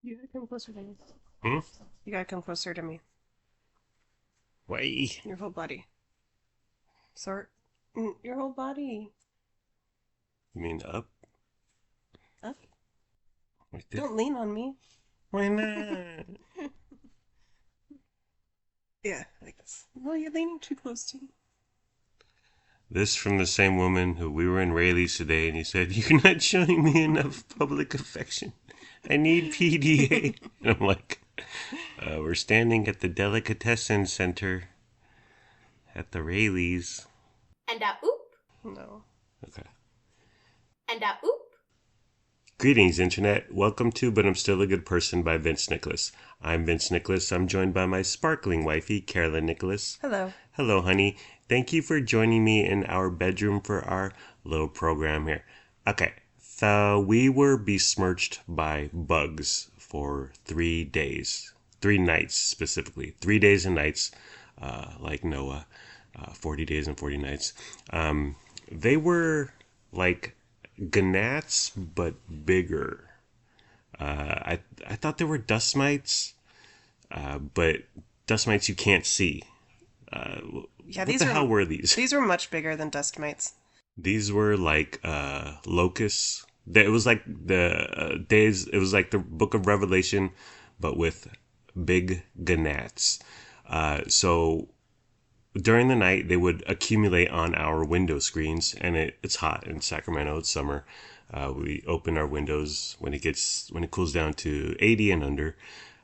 You gotta come closer to me. Hmm? You gotta come closer to me. Way. Your whole body. Sort. Your whole body. You mean up? Up. Right there? Don't lean on me. Why not? Yeah, like this. Well, you're leaning too close to me. This from the same woman who we were in Rayleigh's today, and he said, "You're not showing me enough public affection. I need PDA." And I'm like, "We're standing at the Delicatessen Center at the Rayleigh's." And a oop, No. Okay. and a oop. Greetings, Internet. Welcome to But I'm Still a Good Person by Vince Nicholas. I'm Vince Nicholas. I'm joined by my sparkling wifey, Carolyn Nicholas. Hello. Hello, honey. Thank you for joining me in our bedroom for our little program here. Okay, so we were besmirched by bugs for 3 days. 3 nights, specifically. 3 days and nights, like Noah. 40 days and 40 nights. They were like gnats, but bigger. I thought they were dust mites, but dust mites you can't see. Yeah, What the hell were these? these were much bigger than dust mites. These were like locusts. It was like the days. It was like the Book of Revelation, but with big gnats. So during the night, they would accumulate on our window screens, and it's hot in Sacramento. It's summer. We open our windows when it cools down to 80 and under,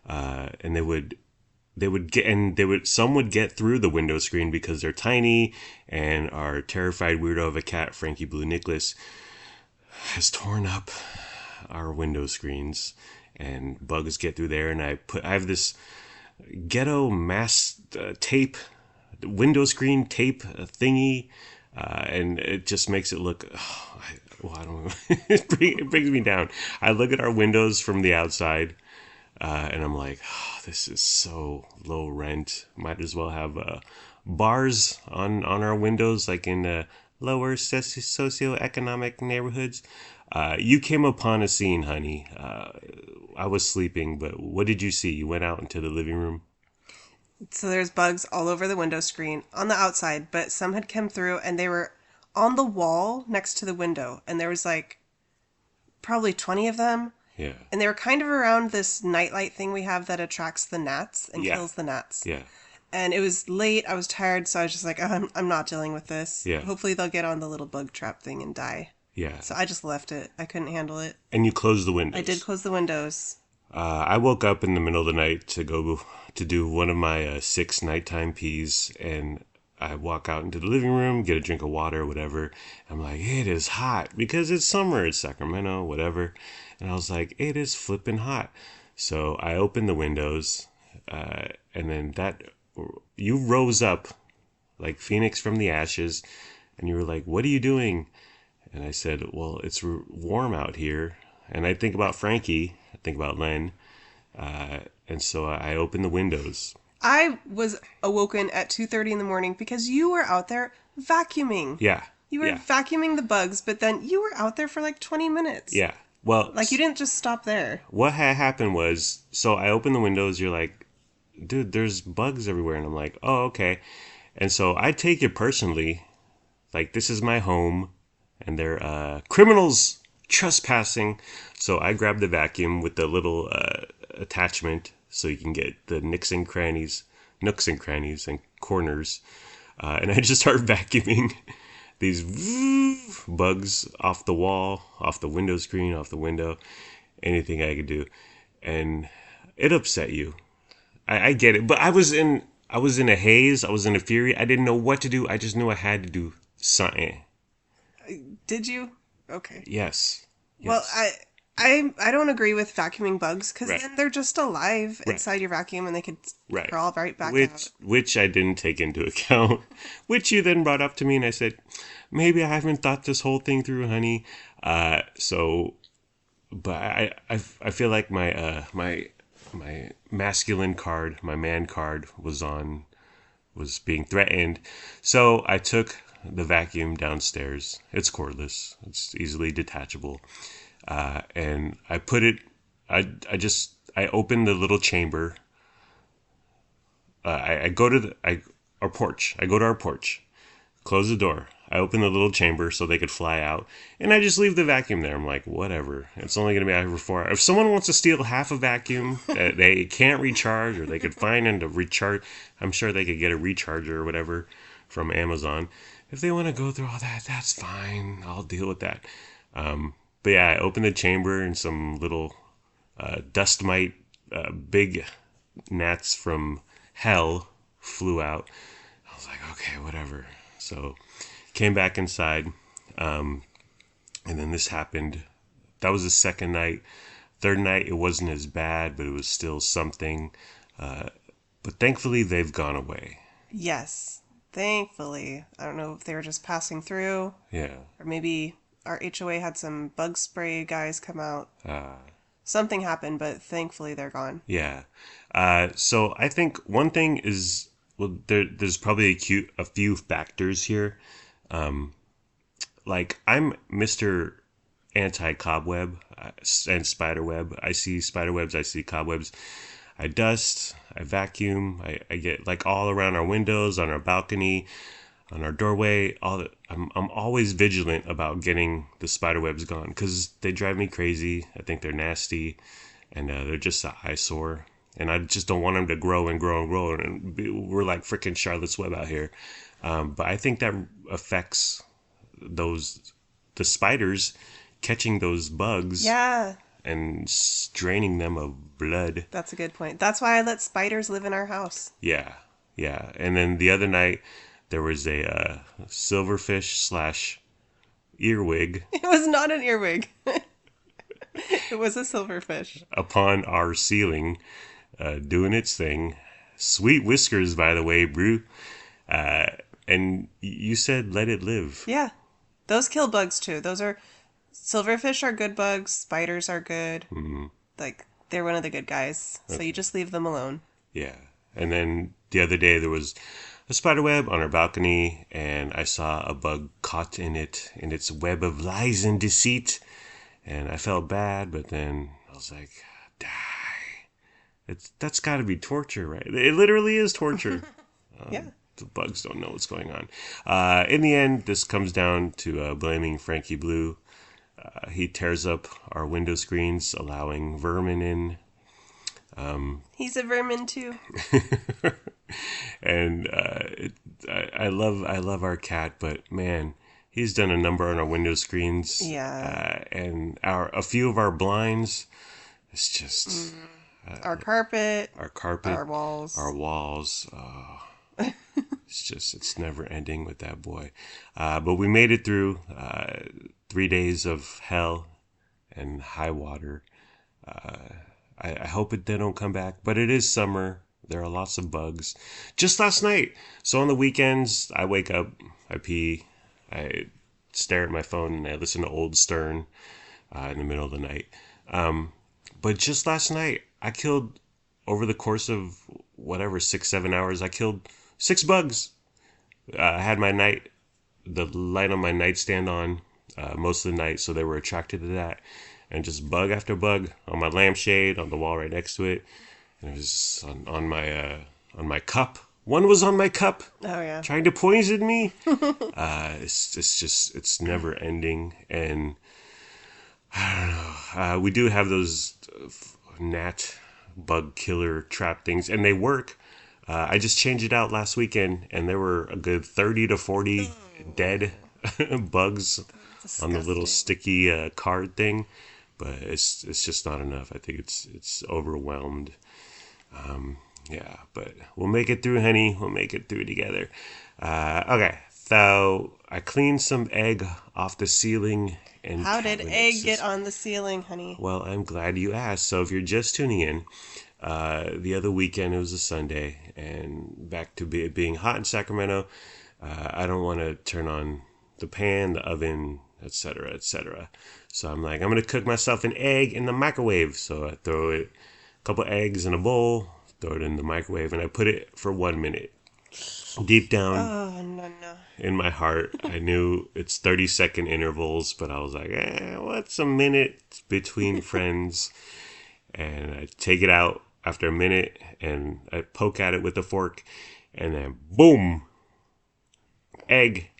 and some would get through the window screen because they're tiny, and our terrified weirdo of a cat, Frankie Blue Nicholas, has torn up our window screens, and bugs get through there. And I have this ghetto mass tape, window screen tape thingy, and it just makes it look. I don't know. It brings me down. I look at our windows from the outside, and I'm like, this is so low rent. Might as well have bars on our windows, like in lower socioeconomic neighborhoods. You came upon a scene, honey. I was sleeping, but what did you see? You went out into the living room. So there's bugs all over the window screen on the outside, but some had come through and they were on the wall next to the window. And there was like probably 20 of them. Yeah. And they were kind of around this nightlight thing we have that attracts the gnats and Yeah. kills the gnats. Yeah. And it was late. I was tired, so I was just like, I'm not dealing with this. Yeah. Hopefully they'll get on the little bug trap thing and die. Yeah. So I just left it. I couldn't handle it. And you closed the windows. I did close the windows. I woke up in the middle of the night to go to do one of my 6 nighttime pees, and I walk out into the living room, get a drink of water, whatever. I'm like, it is hot because it's summer, it's Sacramento, whatever. And I was like, it is flipping hot. So I opened the windows, and then you rose up like Phoenix from the ashes, and you were like, what are you doing? And I said, well, it's warm out here. And I think about Frankie, I think about Len, and so I opened the windows. I was awoken at 2:30 in the morning because you were out there vacuuming. Yeah. You were Yeah. vacuuming the bugs, but then you were out there for like 20 minutes. Yeah. Well, Like you didn't just stop there. what had happened was, so I opened the windows. You're like, dude, there's bugs everywhere. And I'm like, oh, okay. And so I take it personally. Like, this is my home, and they're criminals trespassing. So I grab the vacuum with the little attachment so you can get the nooks and crannies and corners. And I just start vacuuming these bugs off the wall, off the window screen, off the window, anything I could do. And it upset you. I get it. But I was in a haze. I was in a fury. I didn't know what to do. I just knew I had to do something. Did you? Okay. Yes. Well, Yes. I don't agree with vacuuming bugs because Right. then they're just alive Right. inside your vacuum and they could Right. crawl right back which out. which I didn't take into account, which you then brought up to me, and I said, maybe I haven't thought this whole thing through, honey. But I feel like my masculine card, my man card was being threatened, so I took the vacuum downstairs. It's cordless. It's easily detachable, and I put it. I I open the little chamber. I go to our porch. I go to our porch, close the door. I open the little chamber so they could fly out, and I just leave the vacuum there. I'm like, whatever. It's only going to be out here for 4 hours. If someone wants to steal half a vacuum that they can't recharge, or they could find and to recharge, I'm sure they could get a recharger or whatever from Amazon. If they want to go through all that, that's fine. I'll deal with that. But yeah, I opened the chamber and some little dust mite, big gnats from hell flew out. I was like, okay, whatever. So came back inside, and then this happened. That was the second night. Third night, it wasn't as bad, but it was still something. But thankfully, they've gone away. Yes, thankfully. I don't know if they were just passing through, Yeah. or maybe our HOA had some bug spray guys come out. Something happened, but thankfully they're gone. Yeah. So I think one thing is, well, there's probably a few factors here. Like, I'm Mr. Anti-cobweb and spiderweb. I see spiderwebs, I see cobwebs. I dust, I vacuum, I get like all around our windows, on our balcony, on our doorway. I'm always vigilant about getting the spiderwebs gone because they drive me crazy. I think they're nasty, and they're just an eyesore. And I just don't want them to grow and grow and grow. And we're like freaking Charlotte's Web out here. But I think that affects the spiders catching those bugs Yeah, and draining them of blood. that's a good point. That's why I let spiders live in our house. Yeah, yeah. And then the other night, there was a silverfish slash earwig It was not an earwig. It was a silverfish. upon our ceiling, doing its thing. Sweet whiskers, by the way, brew. And you said let it live. Yeah, those kill bugs too. Silverfish are good bugs. Spiders are good. Like, they're one of the good guys. So you just leave them alone. Yeah. And then the other day, there was a spider web on our balcony, and I saw a bug caught in its web of lies and deceit. And I felt bad, but then I was like, die. That's got to be torture, right? It literally is torture. Yeah. The bugs don't know what's going on. In the end, this comes down to blaming Frankie Blue. He tears up our window screens, allowing vermin in. He's a vermin too. And I love our cat, but man, he's done a number on our window screens. Yeah. And a few of our blinds. It's just Our carpet. our carpet, Our walls. our walls. It's never ending with that boy. But we made it through 3 days of hell and high water. I hope they don't come back, but it is summer. There are lots of bugs. Just last night. So on the weekends, I wake up, I pee, I stare at my phone, and I listen to Old Stern in the middle of the night. But just last night, I killed, over the course of whatever, 6-7 hours, I killed 6 bugs. I had the light on my nightstand on most of the night, so they were attracted to that. And just bug after bug on my lampshade, on the wall right next to it. And it was on my cup. One was on my cup, Oh, yeah. trying to poison me. It's never ending. And I don't know. We do have those gnat bug killer trap things, and they work. I just changed it out last weekend, and there were a good 30 to 40 dead bugs on the little sticky card thing. But it's just not enough. I think it's overwhelmed. Yeah, but we'll make it through, honey. We'll make it through together. Okay, so I cleaned some egg off the ceiling. And How did cabinets. egg get on the ceiling, honey? Well, I'm glad you asked. So if you're just tuning in, the other weekend, it was a Sunday, and back to it being hot in Sacramento, I don't want to turn on the pan, the oven, etc., etc. So I'm like, I'm going to cook myself an egg in the microwave. So I throw a couple eggs in a bowl, throw it in the microwave, and I put it for 1 minute. Deep down Oh, no. in my heart, I knew it's 30-second intervals, but I was like, what's a minute between friends? and I take it out after a minute, and I poke at it with a fork, and then boom, egg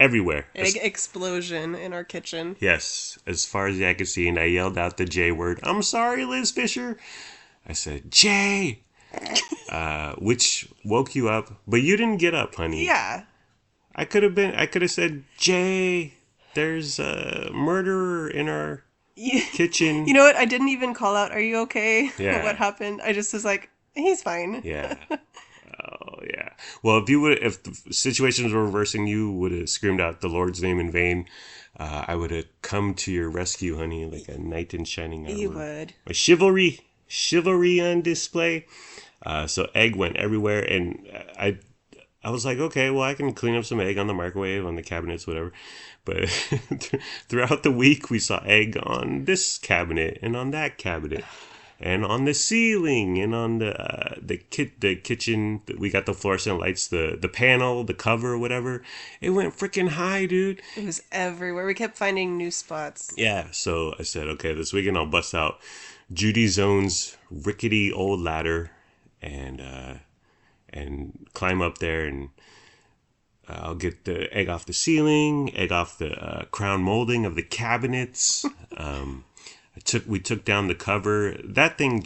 everywhere. Egg explosion in our kitchen. Yes, as far as the eye could see, and I yelled out the J word. I'm sorry, Liz Fisher. I said, Jay, which woke you up, but you didn't get up, honey. Yeah. I could have said, Jay, there's a murderer in our kitchen. You know what? I didn't even call out, are you okay? Yeah. What happened? I just was like, he's fine. Yeah. Oh, yeah. Well, if the situations were reversing, you would have screamed out the Lord's name in vain. I would have come to your rescue, honey, like a knight in shining armor. You would. My chivalry on display. So egg went everywhere, and I was like, okay, well, I can clean up some egg on the microwave, on the cabinets, whatever. But throughout the week, we saw egg on this cabinet and on that cabinet, and on the ceiling, and on the kitchen. We got the fluorescent lights, the panel, the cover, whatever. It went freaking high, dude. It was everywhere. We kept finding new spots. Yeah, so I said, okay, this weekend I'll bust out Judy Zone's rickety old ladder and climb up there, and I'll get the egg off the ceiling, egg off the crown molding of the cabinets. We took down the cover. That thing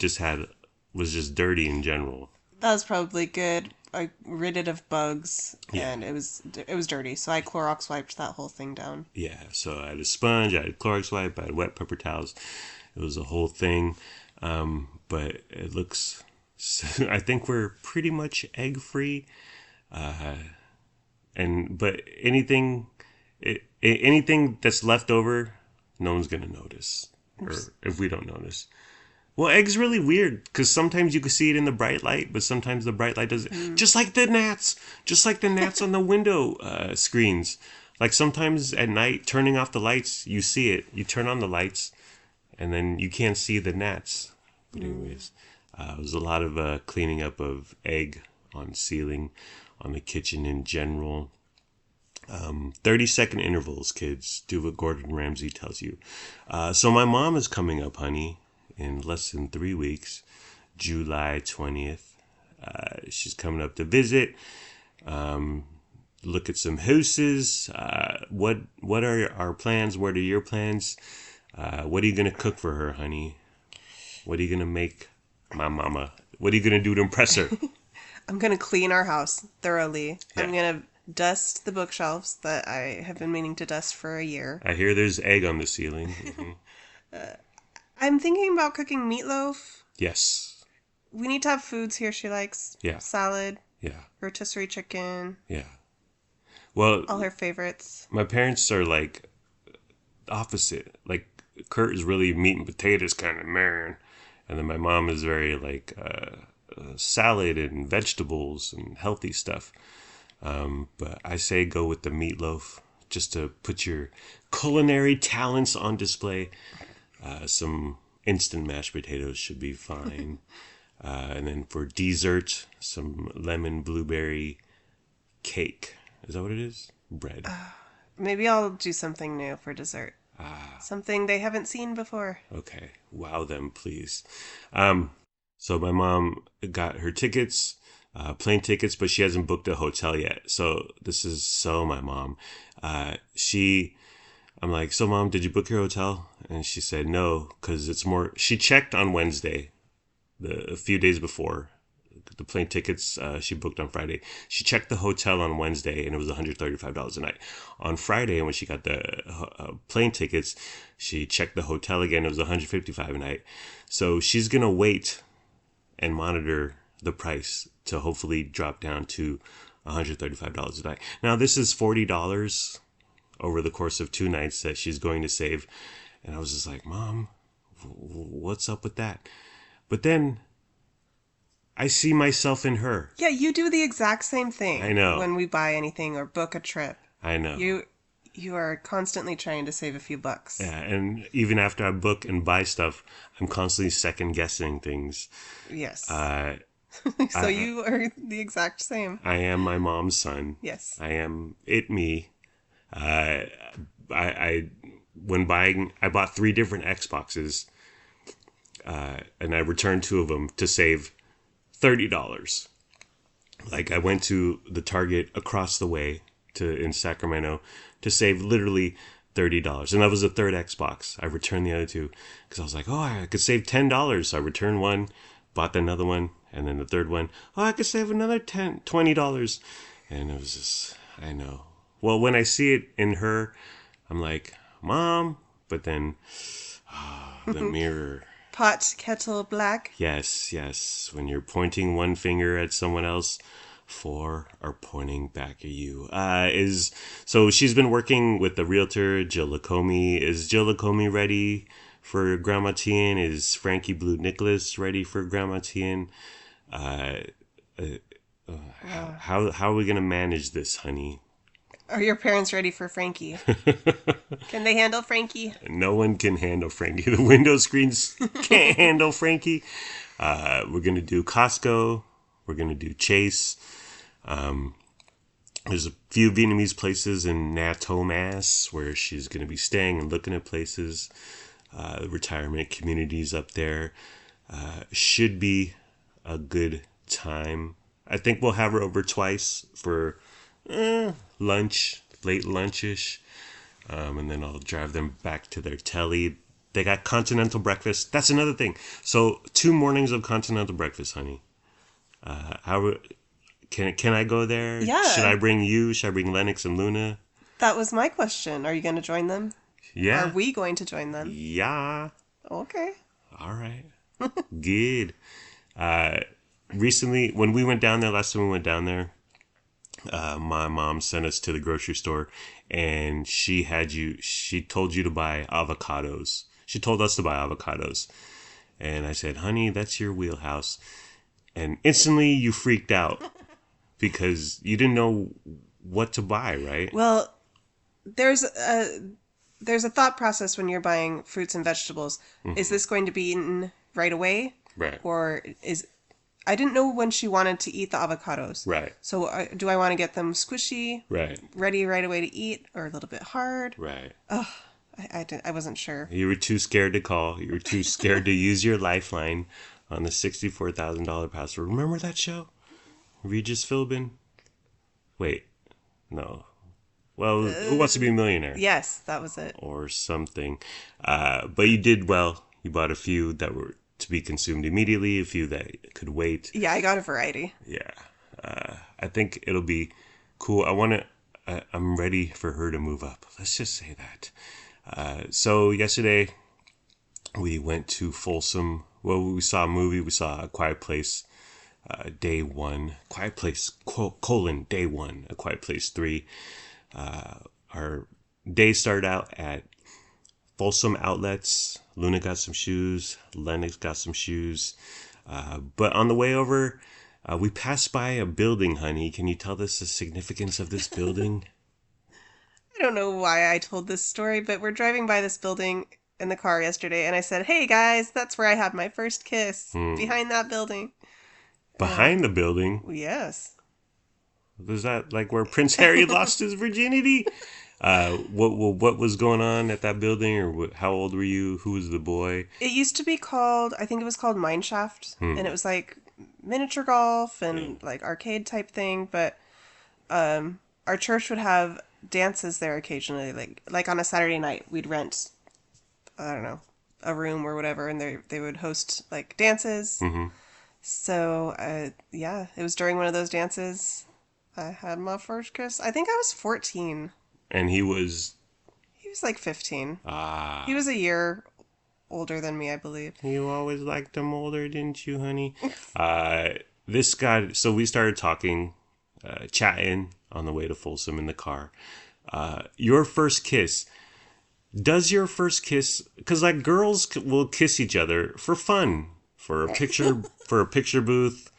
was just dirty in general. That was probably good. I rid it of bugs, Yeah. and it was dirty. So I Clorox wiped that whole thing down. Yeah, so I had a sponge, I had Clorox wipe, I had wet paper towels. It was a whole thing. But it looks, I think we're pretty much egg free. But anything that's left over, no one's gonna notice, or if we don't notice. Well, egg's really weird because sometimes you can see it in the bright light, but sometimes the bright light doesn't. Just like the gnats, on the window screens. Like sometimes at night, turning off the lights, you see it. You turn on the lights, and then you can't see the gnats. But anyways, it was a lot of cleaning up of egg on ceiling, on the kitchen in general. 30-second intervals, kids. Do what Gordon Ramsay tells you. So my mom is coming up, honey, in less than 3 weeks, July 20th. She's coming up to visit, look at some houses. What are our plans? What are your plans? What are you going to cook for her, honey? What are you going to make my mama? What are you going to do to impress her? I'm going to clean our house thoroughly. Yeah. I'm going to dust the bookshelves that I have been meaning to dust for a year. I hear there's egg on the ceiling. Mm-hmm. I'm thinking about cooking meatloaf. Yes. We need to have foods here she likes. Yeah. Salad, Yeah. rotisserie chicken, Yeah. Well, all her favorites. my parents are like opposite. Like Kurt is really meat and potatoes kind of man, and then my mom is very like salad and vegetables and healthy stuff. But I say go with the meatloaf just to put your culinary talents on display. Some instant mashed potatoes should be fine. And then for dessert, some lemon blueberry cake. Is that what it is? Bread. Maybe I'll do something new for dessert. Something they haven't seen before. Okay. Wow them, please. So my mom got her tickets, plane tickets, but she hasn't booked a hotel yet. So this is so my mom. I'm like, so mom, did you book your hotel? And she said no, because it's more. She checked on Wednesday, a few days before. The plane tickets she booked on Friday. She checked the hotel on Wednesday, and it was $135 a night. On Friday, when she got the plane tickets, she checked the hotel again. It was $155 a night. So she's gonna wait and monitor the price to hopefully drop down to $135 a night. Now this is $40 over the course of 2 nights that she's going to save. And I was just like, Mom, what's up with that? But then I see myself in her. Yeah, you do the exact same thing. I know. When we buy anything or book a trip. I know. You are constantly trying to save a few bucks. Yeah, and even after I book and buy stuff, I'm constantly second guessing things. Yes. So you are the exact same. I am my mom's son. Yes. I am me. When buying, I bought 3 different Xboxes. and I returned 2 of them to save $30. Like I went to the Target across the way in Sacramento to save literally $30, and that was the third Xbox. I returned the other 2 because I was like, oh, I could save $10. So I returned one, bought another one, and then the third one. Oh, I could save another $20, and it was just, I know. Well, when I see it in her, I'm like, Mom, but then the mirror. Pot, kettle, black. Yes, yes. When you're pointing one finger at someone else, 4 are pointing back at you. So she's been working with the realtor, Jill Lacombe. Is Jill Lacombe ready for Grandma Tien? Is Frankie Blue Nicholas ready for Grandma Tien? How are we gonna manage this, honey? Are your parents ready for Frankie? Can they handle Frankie? No one can handle Frankie. The window screens can't handle Frankie. We're going to do Costco. We're going to do Chase. There's a few Vietnamese places in Natomas where she's going to be staying and looking at places. Retirement communities up there. Should be a good time. I think we'll have her over twice for lunch, late lunchish. And then I'll drive them back to their telly. They got continental breakfast. That's another thing. So 2 mornings of continental breakfast, honey. Can I go there? Yeah. Should I bring you? Should I bring Lennox and Luna? That was my question. Are you going to join them? Yeah. Are we going to join them? Yeah. Okay. All right. Good. Recently, when we went down there, last time we went down there, my mom sent us to the grocery store, and she told you to buy avocados. She told us to buy avocados. And I said, honey, that's your wheelhouse. And instantly you freaked out because you didn't know what to buy, right? Well, there's a thought process when you're buying fruits and vegetables. Mm-hmm. Is this going to be eaten right away? Right. Or I didn't know when she wanted to eat the avocados. Right. So do I want to get them squishy? Right. Ready right away to eat, or a little bit hard? Right. Oh, I wasn't sure. You were too scared to call. You were too scared to use your lifeline on the $64,000 password. Remember that show? Regis Philbin? Wait. No. Well, Who Wants to Be a Millionaire? Yes, that was it. Or something. But you did well. You bought a few that were to be consumed immediately, a few that could wait. Yeah, I got a variety. Yeah. I think it'll be cool. I'm ready for her to move up. Let's just say that. So yesterday we went to Folsom. Well, we saw a movie. We saw A Quiet Place, Day 1. Quiet Place, Day 1. A Quiet Place 3. Our day started out at Folsom Outlets. Luna got some shoes. Lennox got some shoes. But on the way over, we passed by a building, honey. Can you tell us the significance of this building? I don't know why I told this story, but we're driving by this building in the car yesterday, and I said, hey guys, that's where I had my first kiss. Behind that building. Behind the building? Yes. Was that like where Prince Harry lost his virginity? What was going on at that building, or how old were you? Who was the boy? It used to be called, I think it was called Mineshaft, and it was like miniature golf and like arcade type thing, but our church would have dances there occasionally, like on a Saturday night we'd rent, I don't know, a room or whatever, and they would host like dances. So yeah, it was during one of those dances I had my first kiss. I think I was 14. And he was like 15. He was a year older than me, I believe. You always liked him older, didn't you, honey? This guy, so we started talking, chatting on the way to Folsom in the car. Your first kiss. Does your first kiss, because like girls will kiss each other for fun, for a picture booth,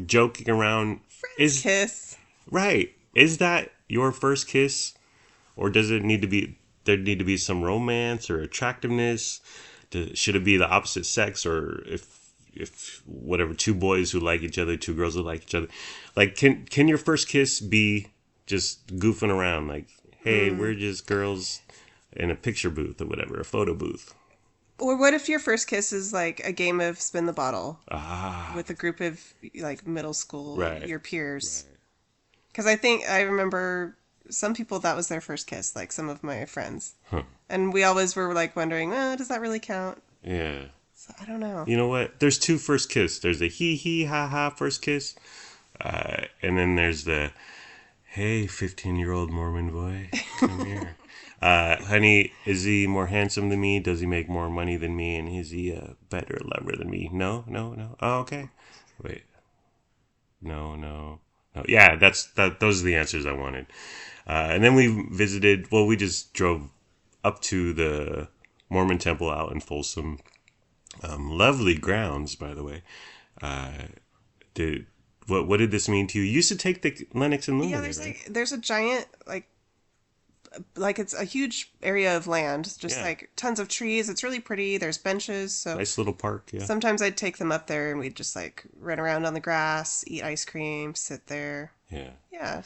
joking around. Kiss. Right. Is that your first kiss? Or does there need to be some romance or attractiveness? Should it be the opposite sex, or if whatever, 2 boys who like each other, 2 girls who like each other? Like, can your first kiss be just goofing around? Like, hey, we're just girls in a picture booth or whatever, a photo booth. Or what if your first kiss is like a game of spin the bottle Ah, with a group of like middle school, right, your peers? right. Because I remember some people that was their first kiss, like some of my friends. Huh. And we always were like wondering, does that really count? Yeah. So I don't know. You know what? There's two first kiss. There's the hee hee ha ha first kiss, and then there's the hey 15-year-old Mormon boy, come here. Honey, is he more handsome than me? Does he make more money than me? And is he a better lover than me? No, no, no. Oh, okay. Wait. No, no, no. Yeah, those are the answers I wanted. And then we visited. Well, we just drove up to the Mormon temple out in Folsom. Lovely grounds, by the way. Did what did this mean to you? You used to take the Lennox and Yeah, Luna, right? there's a giant like it's a huge area of land, just Yeah, like tons of trees. It's really pretty. There's benches, so nice little park. Yeah, sometimes I'd take them up there and we'd just like run around on the grass, eat ice cream, sit there. yeah. Yeah.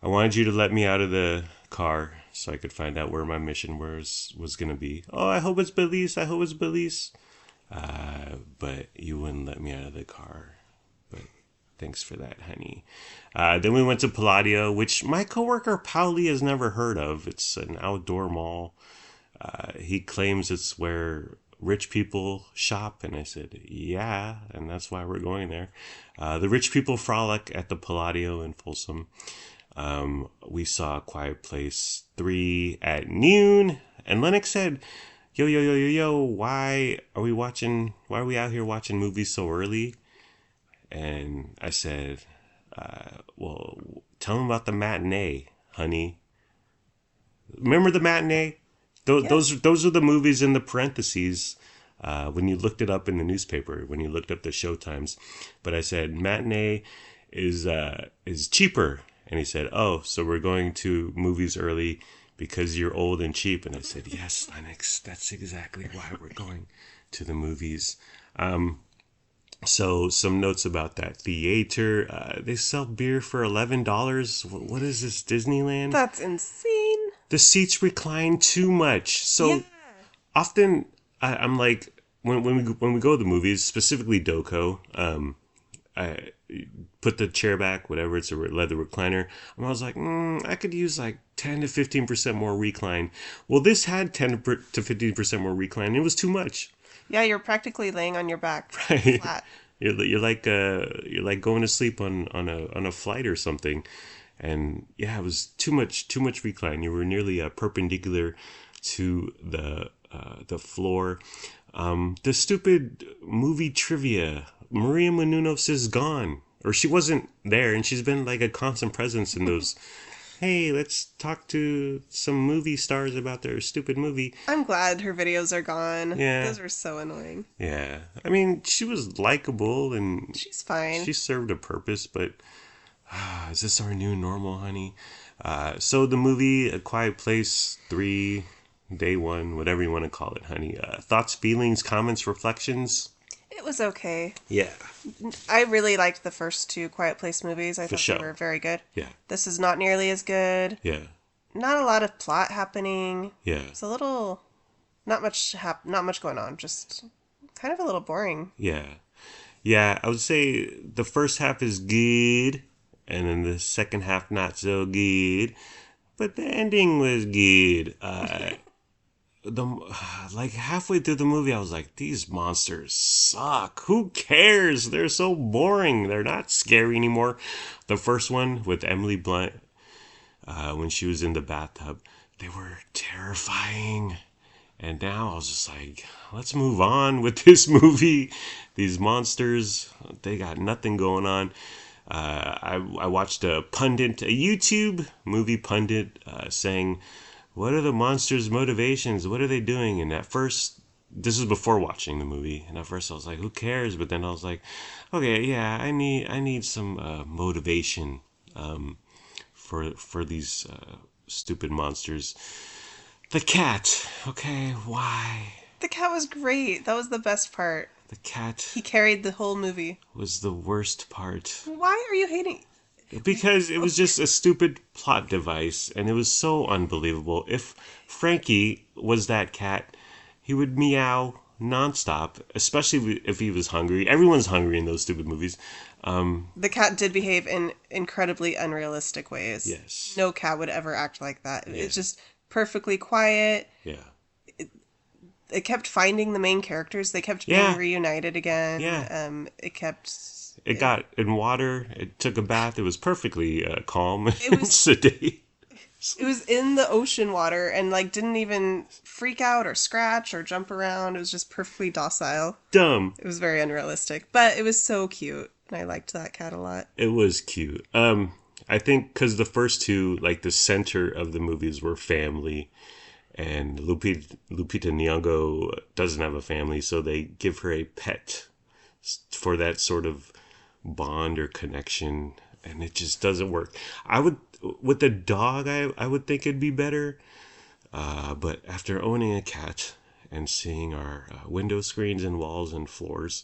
I wanted you to let me out of the car so I could find out where my mission was gonna be. Oh, I hope it's Belize. I hope it's Belize. But you wouldn't let me out of the car. But thanks for that, honey. Then we went to Palladio, which my coworker Pauli has never heard of. It's an outdoor mall. He claims it's where rich people shop, and I said, yeah, and that's why we're going there. The rich people frolic at the Palladio in Folsom. We saw Quiet Place 3 at noon, and Lennox said, yo, yo, yo, yo, yo, why are we out here watching movies so early? And I said, well, tell them about the matinee, honey. Remember the matinee? Those, Yeah. those are the movies in the parentheses when you looked it up in the newspaper, when you looked up the show times. But I said, matinee is cheaper. And he said, oh, so we're going to movies early because you're old and cheap. And I said, yes, Lennox, that's exactly why we're going to the movies. So some notes about that theater. They sell beer for $11. What is this, Disneyland? That's insane. The seats recline too much. Yeah. So often I'm like, when we go to the movies, specifically Doco, I put the chair back, whatever, it's a leather recliner. And I was like, I could use like 10 to 15% more recline. Well, this had 10 to 15% more recline. It was too much. Yeah, you're practically laying on your back Right? flat. You're like going to sleep on a flight or something, and yeah, it was too much recline. You were nearly perpendicular to the floor. The stupid movie trivia. Maria Menounos is gone, or she wasn't there, and she's been like a constant presence in those. Hey, let's talk to some movie stars about their stupid movie. I'm glad her videos are gone. Yeah. Those are so annoying. Yeah, I mean, she was likable and She's fine. she served a purpose, but is this our new normal, honey? So the movie A Quiet Place 3, Day 1, whatever you want to call it, honey. Thoughts, feelings, comments, reflections? It was okay. Yeah. I really liked the first two Quiet Place movies. I thought sure. they were very good. Yeah. This is not nearly as good. Yeah. Not a lot of plot happening. Yeah. It's a little not much going on. Just kind of a little boring. Yeah. Yeah, I would say the first half is good, and then the second half not so good, but the ending was good. The like halfway through the movie, I was like, these monsters suck. Who cares? They're so boring. They're not scary anymore. The first one with Emily Blunt, when she was in the bathtub, they were terrifying. And now I was just like, let's move on with this movie. These monsters, they got nothing going on. I watched a YouTube movie pundit, saying, what are the monsters' motivations? What are they doing? And at first, this was before watching the movie, and at first I was like, who cares? But then I was like, okay, yeah, I need some motivation for these stupid monsters. The cat. Okay, why? The cat was great. That was the best part. The cat He carried the whole movie. was the worst part. Why are you hating? Because it was just a stupid plot device, and it was so unbelievable. If Frankie was that cat, he would meow nonstop, especially if he was hungry. Everyone's hungry in those stupid movies. The cat did behave in incredibly unrealistic ways. Yes. No cat would ever act like that. Yeah. It's just perfectly quiet. Yeah. It kept finding the main characters. They kept being Yeah. reunited again. Yeah. It kept. It got in water. It took a bath. It was perfectly calm It and was. sedate. It was in the ocean water and like didn't even freak out or scratch or jump around. It was just perfectly docile. Dumb. It was very unrealistic, but it was so cute, and I liked that cat a lot. It was cute. I think because the first two, like the center of the movies, were family, and Lupita Nyong'o doesn't have a family, so they give her a pet for that sort of bond or connection, and it just doesn't work. I would with the dog, I would think it'd be better, but after owning a cat and seeing our window screens and walls and floors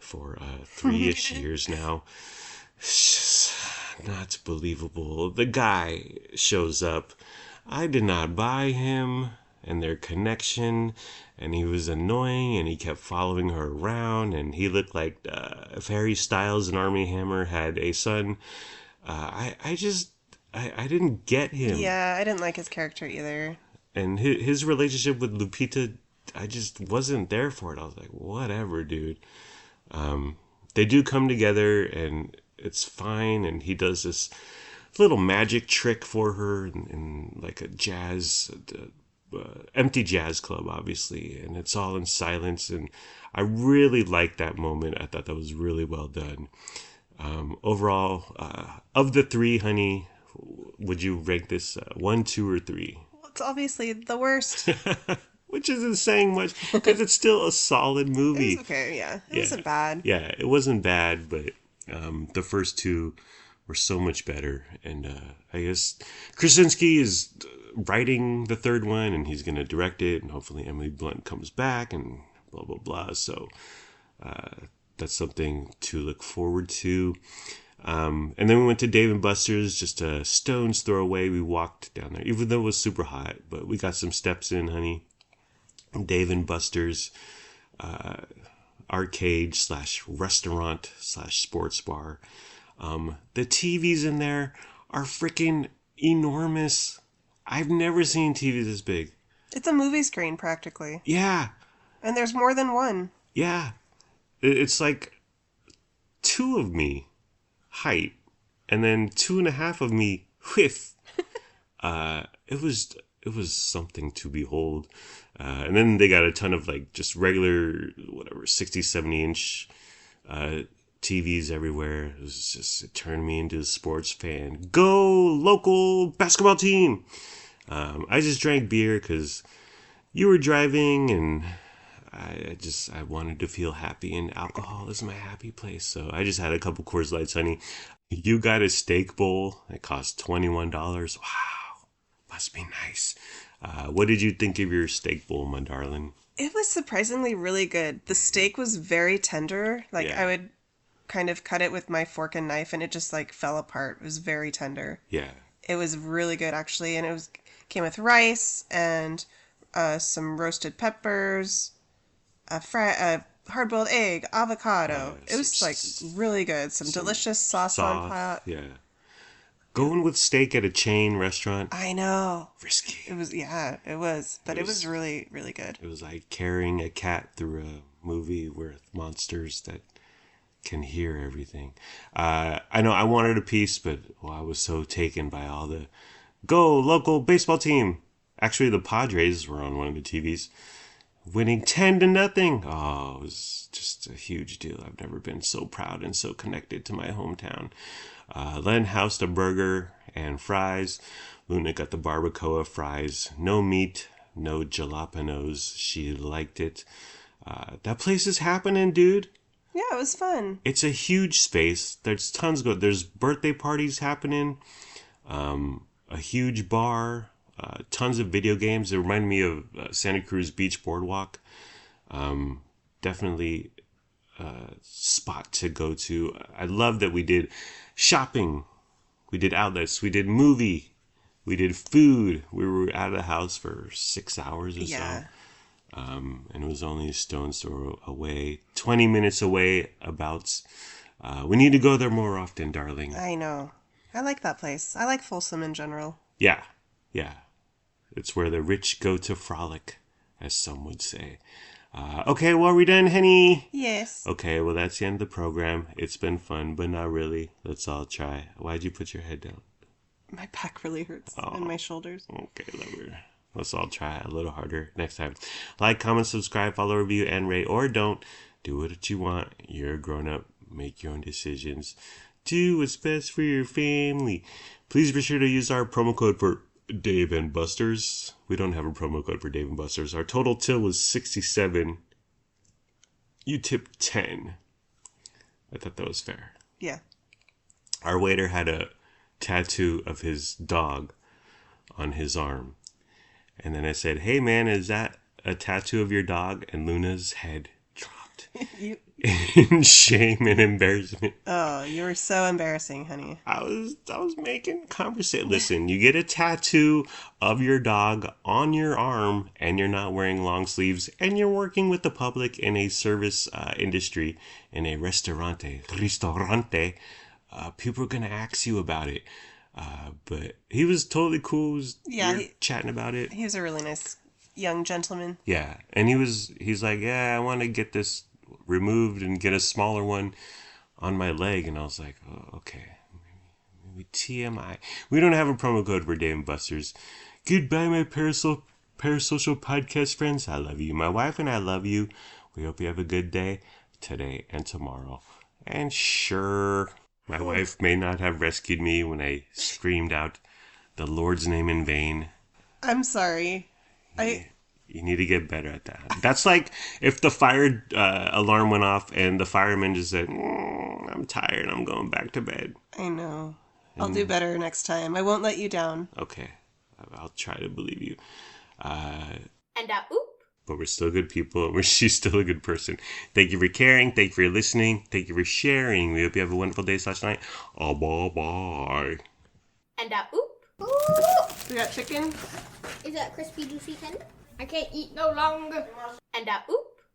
for 3-ish years now, it's just not believable. The guy shows up. I did not buy him and their connection, and he was annoying, and he kept following her around, and he looked like if Harry Styles and Armie Hammer had a son. I didn't get him. Yeah, I didn't like his character either. And his relationship with Lupita, I just wasn't there for it. I was like, whatever, dude. They do come together, and it's fine, and he does this little magic trick for her in like a jazz, empty jazz club, obviously, and it's all in silence, and I really liked that moment. I thought that was really well done. Overall, of the three, honey, would you rank this 1, 2, or 3? Well, it's obviously the worst. Which isn't saying much because it's still a solid It movie. was okay, yeah. It Yeah. wasn't bad. Yeah, it wasn't bad, but the first two were so much better. And I guess Krasinski is writing the third one, and he's going to direct it, and hopefully Emily Blunt comes back, and blah, blah, blah. So that's something to look forward to. And then we went to Dave & Buster's, just a stone's throw away. We walked down there, even though it was super hot, but we got some steps in, honey. Dave & Buster's arcade / restaurant / sports bar. The TVs in there are freaking enormous. I've never seen TVs this big. It's a movie screen, practically. Yeah, And there's more than one. yeah. It's like 2 of me height, and then 2.5 of me width. It was something to behold. And then they got a ton of like just regular, whatever, 60, 70 inch TVs everywhere. It turned me into a sports fan. Go local basketball team. I just drank beer because you were driving, and I wanted to feel happy, and alcohol is my happy place. So I just had a couple Coors Lights, honey. You got a steak bowl. It cost $21. Wow. Must be nice. What did you think of your steak bowl, my darling? It was surprisingly really good. The steak was very tender. Like, Yeah. I would kind of cut it with my fork and knife, and it just, like, fell apart. It was very tender. Yeah. It was really good, actually, and it came with rice and some roasted peppers, a hard-boiled egg, avocado. It was, like, really good. Some delicious sauce on pot. Yeah. Going with steak at a chain restaurant, I know. risky. It was, yeah, it was. But it was really, really good. It was like carrying a cat through a movie with monsters that can hear everything. I know I wanted a piece, but I was so taken by all the go local baseball team. Actually, the Padres were on one of the TVs, winning 10-0. Oh, it was just a huge deal. I've never been so proud and so connected to my hometown. Len housed a burger and fries. Luna got the barbacoa fries. No meat, no jalapenos. She liked it. That place is happening, dude. Yeah, it was fun. It's a huge space. There's tons go. There's birthday parties happening. A huge bar. Tons of video games. It reminded me of Santa Cruz Beach Boardwalk. Definitely a spot to go to. I love that we did shopping. We did outlets. We did movie. We did food. We were out of the house for 6 hours or Yeah. so. And it was only a stone's throw away, 20 minutes away abouts. We need to go there more often, darling. I know. I like that place. I like Folsom in general. Yeah. It's where the rich go to frolic, as some would say. Okay, well, are we done, honey? Yes. Okay, well, that's the end of the program. It's been fun, but not really. Let's all try. Why'd you put your head down? My back really hurts and my shoulders. Okay, lover. Let's all try a little harder next time. Like, comment, subscribe, follow, review, and rate, or don't. Do what you want. You're a grown-up. Make your own decisions. Do what's best for your family. Please be sure to use our promo code for Dave and Buster's. We don't have a promo code for Dave and Buster's. Our total till was 67. You tipped 10. I thought that was fair. Yeah. Our waiter had a tattoo of his dog on his arm. And then I said, "Hey man, is that a tattoo of your dog?" And Luna's head dropped in shame and embarrassment. Oh, you were so embarrassing, honey. I was making conversation. Listen, you get a tattoo of your dog on your arm, and you're not wearing long sleeves, and you're working with the public in a service industry, in a restaurante. People are gonna ask you about it. But he was totally cool. We were chatting about it. He was a really nice young gentleman. Yeah, and he's like, "Yeah, I want to get this removed and get a smaller one on my leg." And I was like, "Oh, okay, maybe TMI." We don't have a promo code for Dave and Buster's. Goodbye, my parasocial podcast friends. I love you. My wife and I love you. We hope you have a good day today and tomorrow. And sure, my wife may not have rescued me when I screamed out the Lord's name in vain. I'm sorry. You need to get better at that. That's like if the fire alarm went off and the fireman just said, "I'm tired, I'm going back to bed." I know. I'll do better next time. I won't let you down. Okay, I'll try to believe you. And oop. But we're still good people. She's still a good person. Thank you for caring. Thank you for listening. Thank you for sharing. We hope you have a wonderful day / night. Bye. And oop. We got chicken? Is that crispy, juicy tender? I can't eat no longer. And oop.